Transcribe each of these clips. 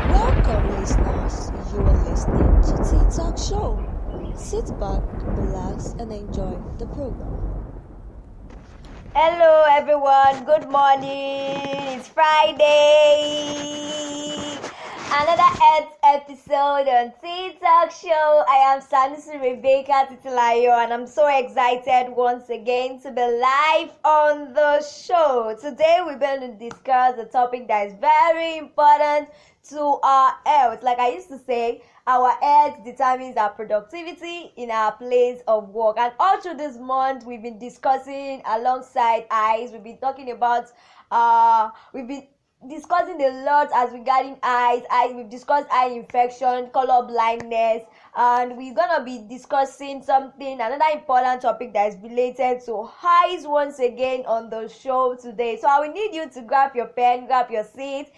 Welcome, listeners. You are listening to Tea Talk Show. Sit back, relax, and enjoy the program. Hello everyone, good morning. It's Friday. Another episode on Tea Talk Show. I am Sanusi Rebecca and I'm so excited once again to be live on the show. Today we're going to discuss a topic that is very important to our health. Like I used to say, our health determines our productivity in our place of work. And all through this month, we've been discussing alongside eyes. We've been talking about, we've been discussing a lot as regarding eyes. We've discussed eye infection, color blindness, and we're gonna be discussing another important topic that is related to eyes once again on the show today. So I will need you to grab your pen, grab your seat,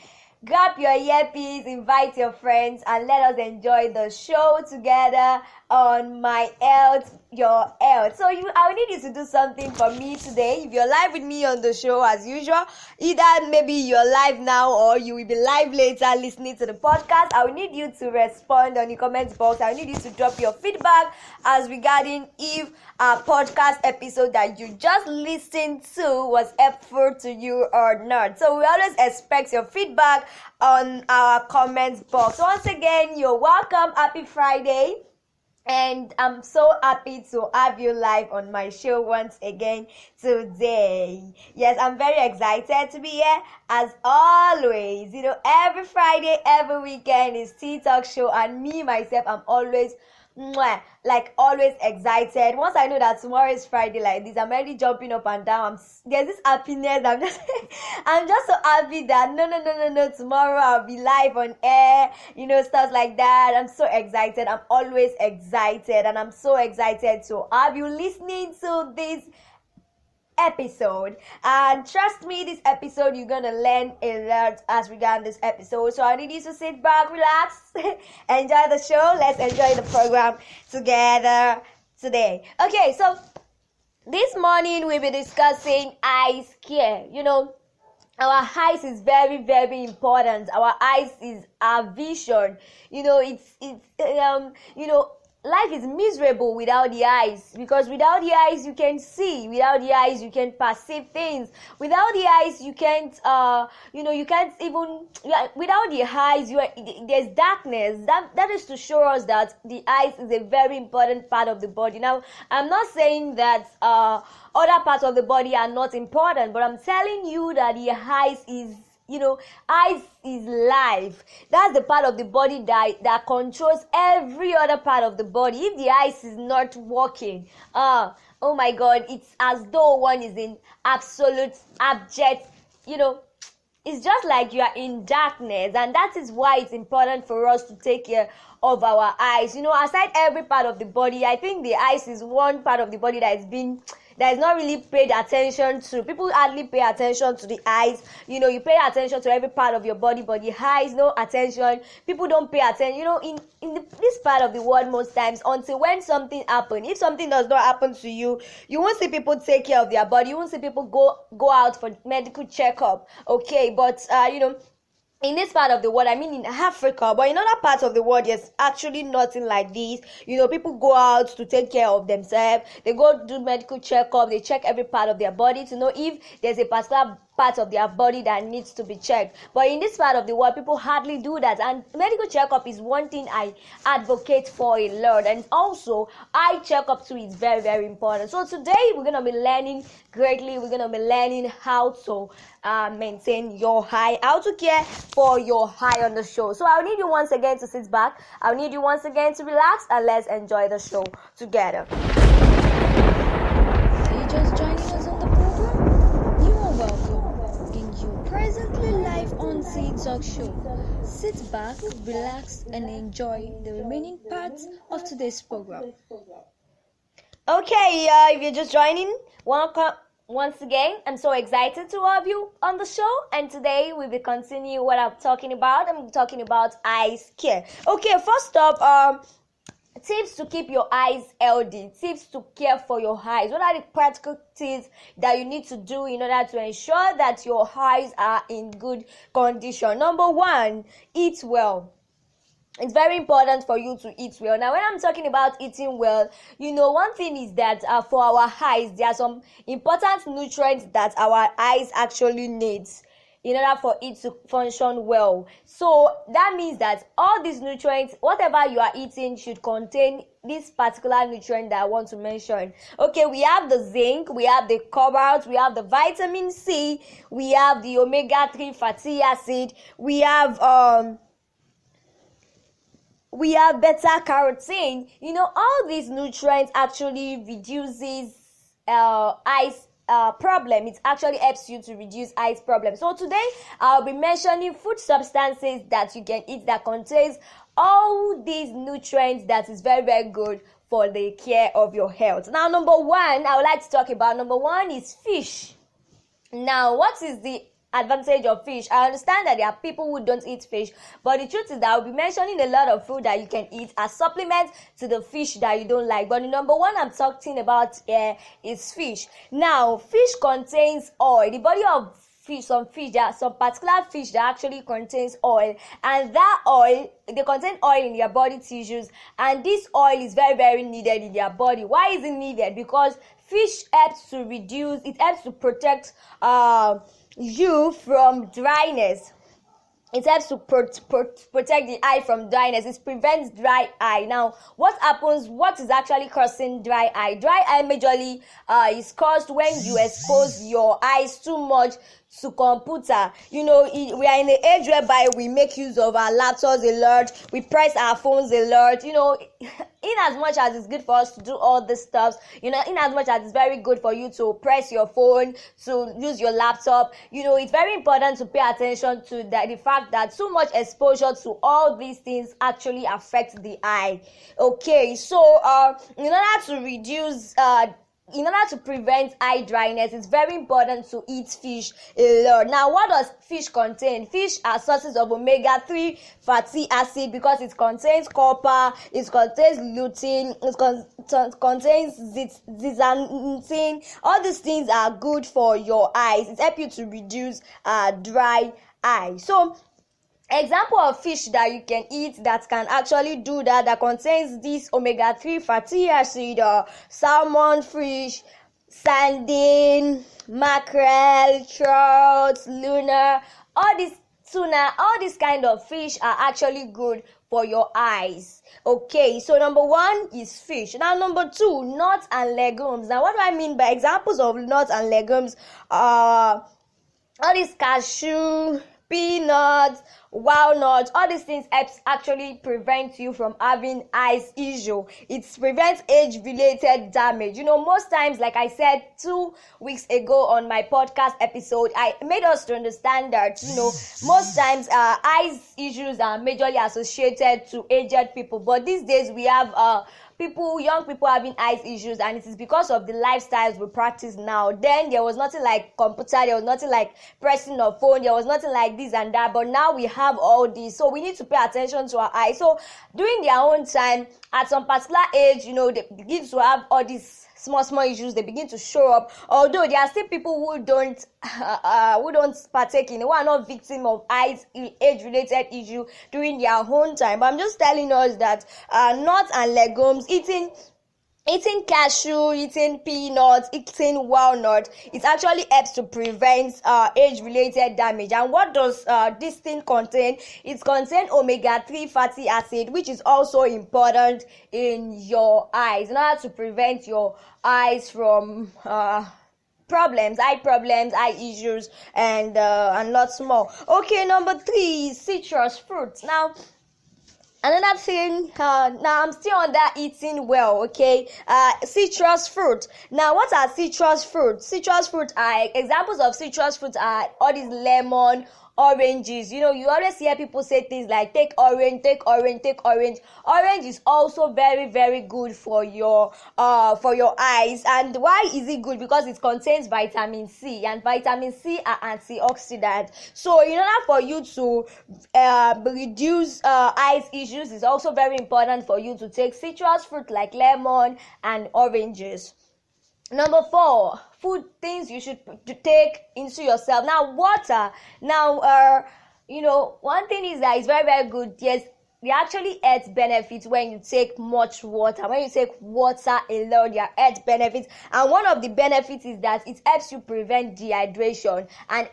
grab your earpiece, invite your friends, and let us enjoy the show together on My Health, Your Health. So I will need you to do something for me today. If you're live with me on the show as usual, either maybe you're live now or you will be live later listening to the podcast, I will need you to respond on the comment box. I will need you to drop your feedback as regarding if our podcast episode that you just listened to was helpful to you or not. So we always expect your feedback on our comments box. Once again, you're welcome. Happy Friday. And I'm so happy to have you live on my show once again today. Yes, I'm very excited to be here as always. Every Friday, every weekend is Tea Talk Show, and me myself, I'm always excited. Once I know that tomorrow is Friday like this, I'm already jumping up and down. There's this happiness. I'm just so happy that no, tomorrow I'll be live on air, stuff like that. I'm so excited. I'm always excited, and I'm so excited to have you listening to this episode. And trust me, this episode you're gonna learn a lot as regarding this episode. So I need you to sit back, relax, enjoy the show. Let's enjoy the program together today. Okay, so this morning we'll be discussing eye care. Our eyes is very, very important. Our eyes is our vision. Life is miserable without the eyes, because without the eyes you can see, without the eyes you can perceive things, without the eyes you can't you can't even, without the eyes there's darkness. That is to show us that the eyes is a very important part of the body. Now I'm not saying that other parts of the body are not important, but I'm telling you that the eyes is eyes is life. That's the part of the body that controls every other part of the body. If the eyes is not working, oh my God, it's as though one is in absolute abject, it's just like you are in darkness. And that is why it's important for us to take care of our eyes. Aside every part of the body, I think the eyes is one part of the body that is not really paid attention to. People hardly pay attention to the eyes. You pay attention to every part of your body, but the eyes, no attention. People don't pay attention. This part of the world, most times, until when something happens. If something does not happen to you, you won't see people take care of their body. You won't see people go out for medical checkup. Okay, but in this part of the world, I mean in Africa, but in other parts of the world, there's actually nothing like this. People go out to take care of themselves. They go do medical checkup. They check every part of their body to know if there's a particular part of their body that needs to be checked. But in this part of the world, people hardly do that, and medical checkup is one thing I advocate for a lot. And also eye checkup too is very, very important. So today we're going to be learning greatly. We're going to be learning how to maintain your eye, how to care for your eye on the show. So I'll need you once again to sit back, I'll need you once again to relax, and let's enjoy the show together. Are you just joining us on the program? You are welcome. And you presently live on C Talk Show. Sit back, relax, and enjoy the remaining parts of today's program. Okay, if you're just joining, welcome once again. I'm so excited to have you on the show, and today we will continue what I'm talking about. I'm talking about eye care. Okay, first up, tips to keep your eyes healthy, tips to care for your eyes. What are the practical things that you need to do in order to ensure that your eyes are in good condition? Number one, eat well. It's very important for you to eat well. Now, when I'm talking about eating well, one thing is that for our eyes, there are some important nutrients that our eyes actually need in order for it to function well. So that means that all these nutrients, whatever you are eating, should contain this particular nutrient that I want to mention. Okay, we have the zinc, we have the cobalt, we have the vitamin C, we have the omega-3 fatty acid, we have beta carotene. All these nutrients actually reduces eyes problem. It actually helps you to reduce eyes problem. So today I'll be mentioning food substances that you can eat that contains all these nutrients that is very, very good for the care of your health. Now, number one I would like to talk about, number one is fish. Now, what is the advantage of fish? I understand that there are people who don't eat fish, but the truth is that I'll be mentioning a lot of food that you can eat as supplements to the fish that you don't like. But the number one I'm talking about here is fish. Now, fish contains oil. The body of fish, there are some particular fish that actually contains oil, and that oil, they contain oil in their body tissues, and this oil is very, very needed in their body. Why is it needed? Because fish helps to protect you from dryness. It helps to protect the eye from dryness. It prevents dry eye. Now, what is actually causing dry eye? Dry eye majorly is caused when you expose your eyes too much to computer. We are in the age whereby we make use of our laptops a lot, we press our phones a lot. In as much as it's good for us to do all this stuff, in as much as it's very good for you to press your phone, to use your laptop, it's very important to pay attention to the fact that too much exposure to all these things actually affects the eye. Okay, so in order to prevent eye dryness, it's very important to eat fish a lot. Now, what does fish contain? Fish are sources of omega-3 fatty acid because it contains copper, it contains lutein, it contains zeaxanthin. All these things are good for your eyes. It helps you to reduce dry eye. So, example of fish that you can eat that can actually do that contains this omega-3 fatty acid: salmon, fish, sardine, mackerel, trout, tuna, all these kind of fish are actually good for your eyes. Okay, so number one is fish. Now, number two, nuts and legumes. Now, what do I mean by examples of nuts and legumes? All these cashew, peanuts, walnuts, all these things helps actually prevent you from having eyes issue. It prevents age-related damage. Most times, like I said 2 weeks ago on my podcast episode, I made us to understand that most times eyes issues are majorly associated to aged people, but these days we have young people having eyes issues, and it is because of the lifestyles we practice now. Then there was nothing like computer, there was nothing like pressing a phone, there was nothing like this and that, but now we have all this, so we need to pay attention to our eyes. So during their own time, at some particular age, they begin to have all these small issues, they begin to show up, although there are still people who don't partake in, who are not victim of age-related issue during their own time. But I'm just telling us that nuts and legumes, eating Eating cashew, eating peanuts, eating walnut, it actually helps to prevent age-related damage. And what does this thing contain? It contains omega-3 fatty acid, which is also important in your eyes in order to prevent your eyes from eye problems, eye issues, and lots more. Okay, number 3 is citrus fruits. Now, another thing, now I'm still on that eating well, okay? Citrus fruit. Now, what are citrus fruits? Citrus fruit are examples of citrus fruits are all these lemon, oranges. You always hear people say things like take orange, take orange, take orange. Orange is also very, very good for your eyes. And why is it good? Because it contains vitamin C, and vitamin C are antioxidant. So in order for you to reduce eyes issues, it's also very important for you to take citrus fruit like lemon and oranges. Number 4, food things you should take into yourself. Now, water. Now, one thing is that it's very, very good. Yes, there are actually health benefits when you take much water. When you take water a lot, there are health benefits. And one of the benefits is that it helps you prevent dehydration. And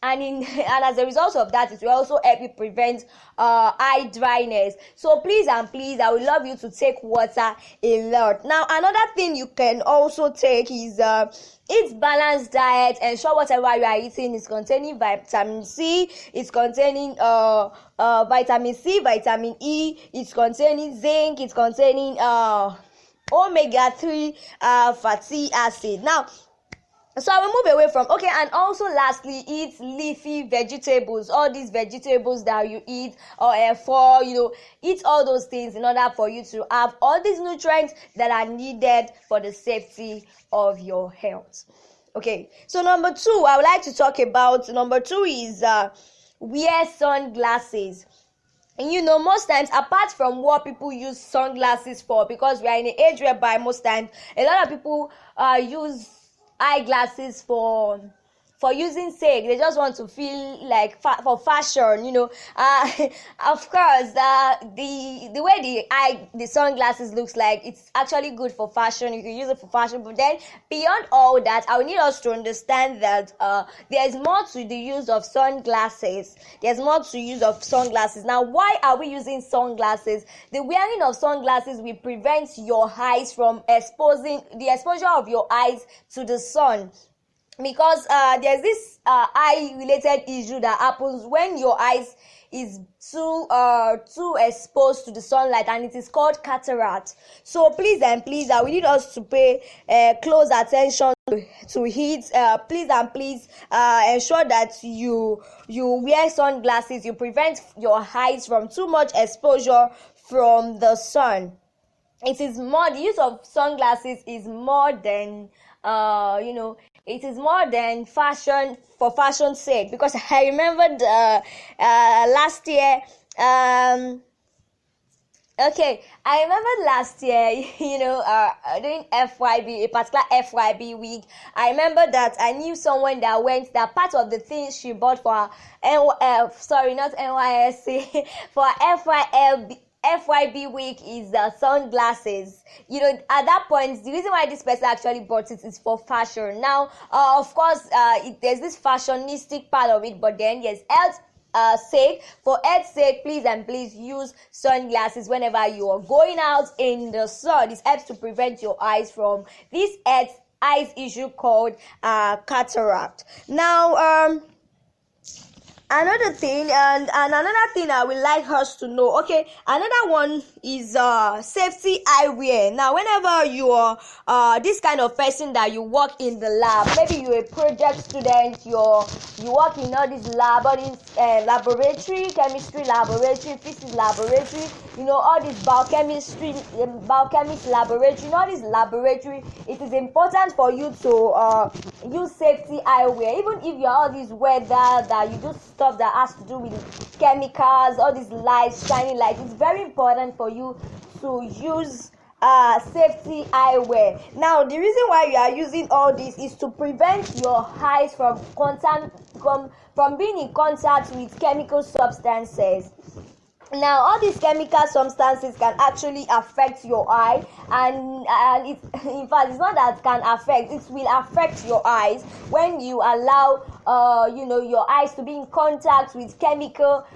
as a result of that, it will also help you prevent eye dryness. So please and please, I would love you to take water a lot. Now, another thing you can also take is eat balanced diet. Ensure whatever you are eating is containing vitamin C. It's containing vitamin C, vitamin E. It's containing zinc. It's containing omega-3 fatty acid. Now, so I will move away from and also lastly, eat leafy vegetables. All these vegetables that you eat, or eat all those things in order for you to have all these nutrients that are needed for the safety of your health. Okay, so number 2, I would like to talk about. Number 2 is wear sunglasses. And most times, apart from what people use sunglasses for, because we are in an age whereby most times a lot of people use eyeglasses for using sake. They just want to feel like for fashion. Of course, the way the sunglasses looks like, it's actually good for fashion. You can use it for fashion, but then beyond all that, I would need us to understand that there's more to the use of sunglasses. There's more to use of sunglasses. Now, why are we using sunglasses? The wearing of sunglasses will prevent your eyes from exposure of your eyes to the sun. Because there's this eye related issue that happens when your eyes is too exposed to the sunlight, and it is called cataract. So please and please, we need us to pay close attention to it. Please and please ensure that you wear sunglasses. You prevent your eyes from too much exposure from the sun. It is more, the use of sunglasses is more than it is more than fashion for fashion's sake. Because I remembered last year. I remember last year, during FYB, a particular FYB week, I remember that I knew someone that part of the things she bought for her, not NYSC, for FYB week is sunglasses. At that point, the reason why this person actually bought it is for fashion. Now, of course, there's this fashionistic part of it, but then yes, health sake, for health's sake, please and please use sunglasses whenever you are going out in the sun. This helps to prevent your eyes from this eyes issue called cataract. Now, another thing, and another thing I would like us to know. Another one is safety eyewear. Now, whenever you are this kind of person that you work in the lab, maybe you're a project student, you work in all this lab, all this laboratory, chemistry laboratory, physics laboratory, all this biochemist laboratory, all this laboratory, it is important for you to use safety eyewear. Even if you're all this weather that you do stuff that has to do with chemicals, all these lights, shining lights, it's very important for you to use safety eyewear. Now, the reason why you are using all this is to prevent your eyes from being in contact with chemical substances. Now all these chemical substances can actually affect your eye, and it, in fact, it's not that it can affect, it will affect your eyes when you allow your eyes to be in contact with chemical